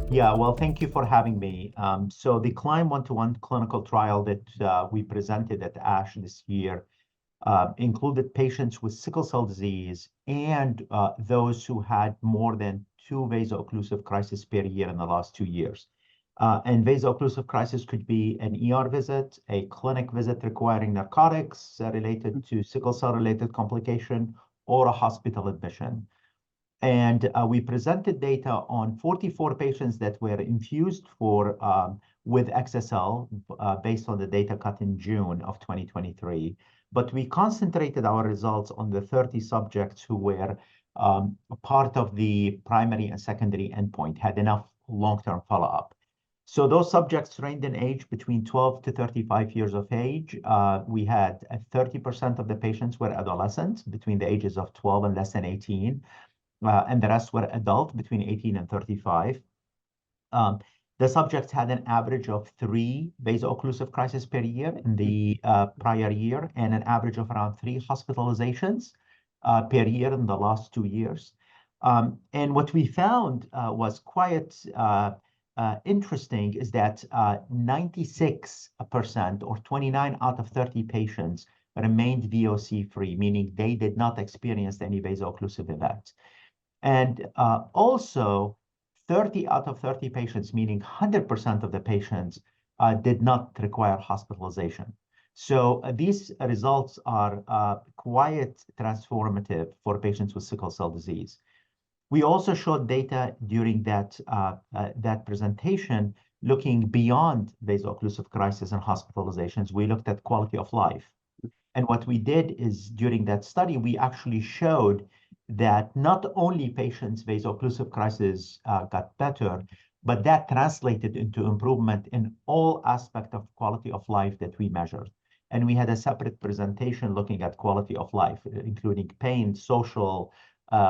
Yeah, well, thank you for having me. So the CLIMB-121 clinical trial that we presented at ASH this year included patients with sickle cell disease and those who had more than 2 vaso-occlusive crises per year in the last 2 years. And vaso-occlusive crisis could be an ER visit, a clinic visit requiring narcotics related to sickle cell-related complication, or a hospital admission. And we presented data on 44 patients that were infused with Exa-cel based on the data cut in June of 2023. But we concentrated our results on the 30 subjects who were part of the primary and secondary endpoint, had enough long-term follow-up. So those subjects ranged in age between 12 to 35 years of age. We had 30% of the patients were adolescents between the ages of 12 and less than 18. And the rest were adult between 18 and 35. The subjects had an average of 3 vaso-occlusive crises per year in the prior year, and an average of around 3 hospitalizations per year in the last 2 years. And what we found was quite interesting is that 96% or 29 out of 30 patients remained VOC-free, meaning they did not experience any vaso-occlusive events. And also, 30 out of 30 patients, meaning 100% of the patients, did not require hospitalization. So these results are quite transformative for patients with sickle cell disease. We also showed data during that presentation looking beyond vaso-occlusive crisis and hospitalizations. We looked at quality of life. And what we did is, during that study, we actually showed that not only patients' vaso-occlusive crisis got better, but that translated into improvement in all aspects of quality of life that we measured. And we had a separate presentation looking at quality of life, including pain, social,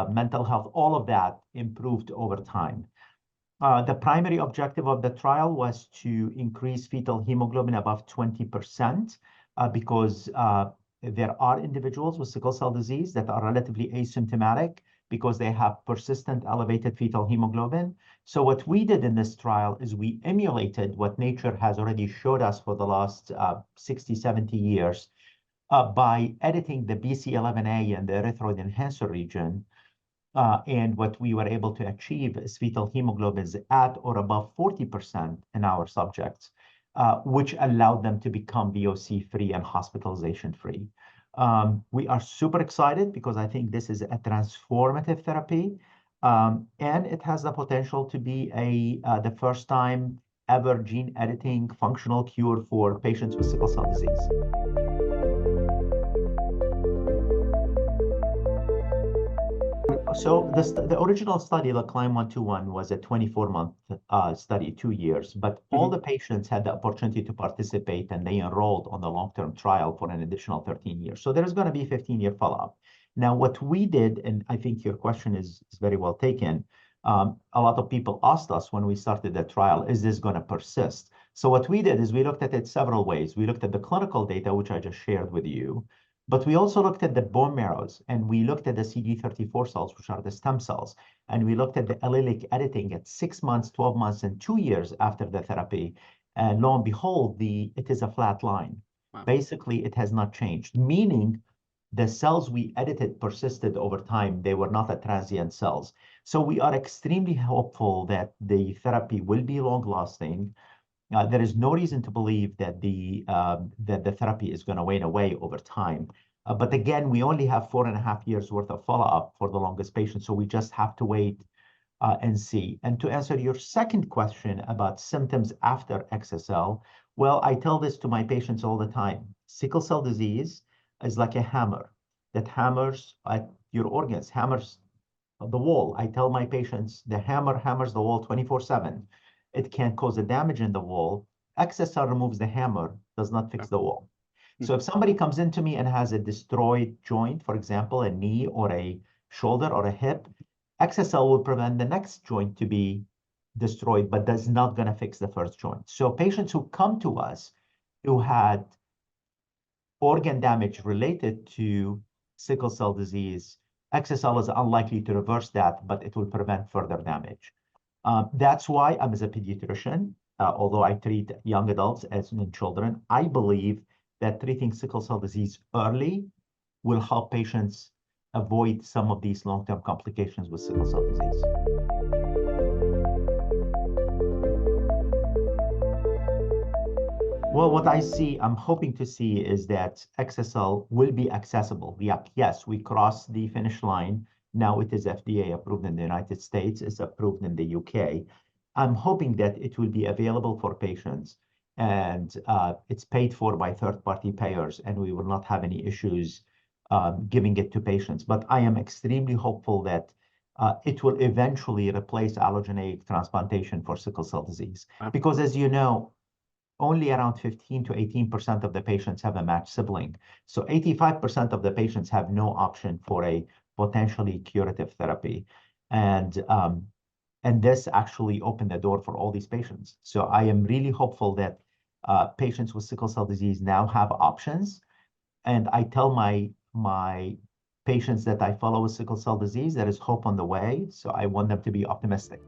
mental health, all of that improved over time. The primary objective of the trial was to increase fetal hemoglobin above 20%, because there are individuals with sickle cell disease that are relatively asymptomatic because they have persistent elevated fetal hemoglobin. So what we did in this trial is we emulated what nature has already showed us for the last 60, 70 years by editing the BCL11A and the erythroid enhancer region. And what we were able to achieve is fetal hemoglobin at or above 40% in our subjects, which allowed them to become VOC-free and hospitalization-free. We are super excited because I think this is a transformative therapy, and it has the potential to be the first time ever gene editing functional cure for patients with sickle cell disease. So the original study, the CLIMB-121, was a 24-month study, 2 years, but all the patients had the opportunity to participate, and they enrolled on the long-term trial for an additional 13 years. So there's going to be 15-year follow-up. Now, what we did, and I think your question is very well taken, a lot of people asked us when we started the trial, is this going to persist? So what we did is we looked at it several ways. We looked at the clinical data, which I just shared with you. But we also looked at the bone marrows, and we looked at the CD34 cells, which are the stem cells. And we looked at the allelic editing at 6 months, 12 months, and 2 years after the therapy. And lo and behold, it is a flat line. Wow. Basically, it has not changed, meaning the cells we edited persisted over time. They were not transient cells. So we are extremely hopeful that the therapy will be long-lasting. There is no reason to believe that the therapy is going to wane away over time. But again, we only have 4.5 years worth of follow-up for the longest patient, so we just have to wait and see. And to answer your second question about symptoms after Exa-cel, well, I tell this to my patients all the time. Sickle cell disease is like a hammer that hammers at your organs, hammers the wall. I tell my patients the hammer hammers the wall 24/7. It can cause a damage in the wall. Exa-cel removes the hammer, does not fix the wall. So if somebody comes into me and has a destroyed joint, for example, a knee or a shoulder or a hip, Exa-cel will prevent the next joint to be destroyed, but that's not going to fix the first joint. So patients who come to us who had organ damage related to sickle cell disease, Exa-cel is unlikely to reverse that, but it will prevent further damage. That's why I'm as a pediatrician, although I treat young adults as in children, I believe that treating sickle cell disease early will help patients avoid some of these long-term complications with sickle cell disease. Well, what I'm hoping to see is that Exa-cel will be accessible. Yeah, yes, we crossed the finish line. Now it is FDA approved in the United States, it's approved in the UK. I'm hoping that it will be available for patients and it's paid for by third-party payers, and we will not have any issues giving it to patients. But I am extremely hopeful that it will eventually replace allogeneic transplantation for sickle cell disease. Because as you know, only around 15 to 18% of the patients have a matched sibling. So 85% of the patients have no option for a potentially curative therapy. And this actually opened the door for all these patients. So I am really hopeful that patients with sickle cell disease now have options. And I tell my patients that I follow with sickle cell disease, there is hope on the way. So I want them to be optimistic.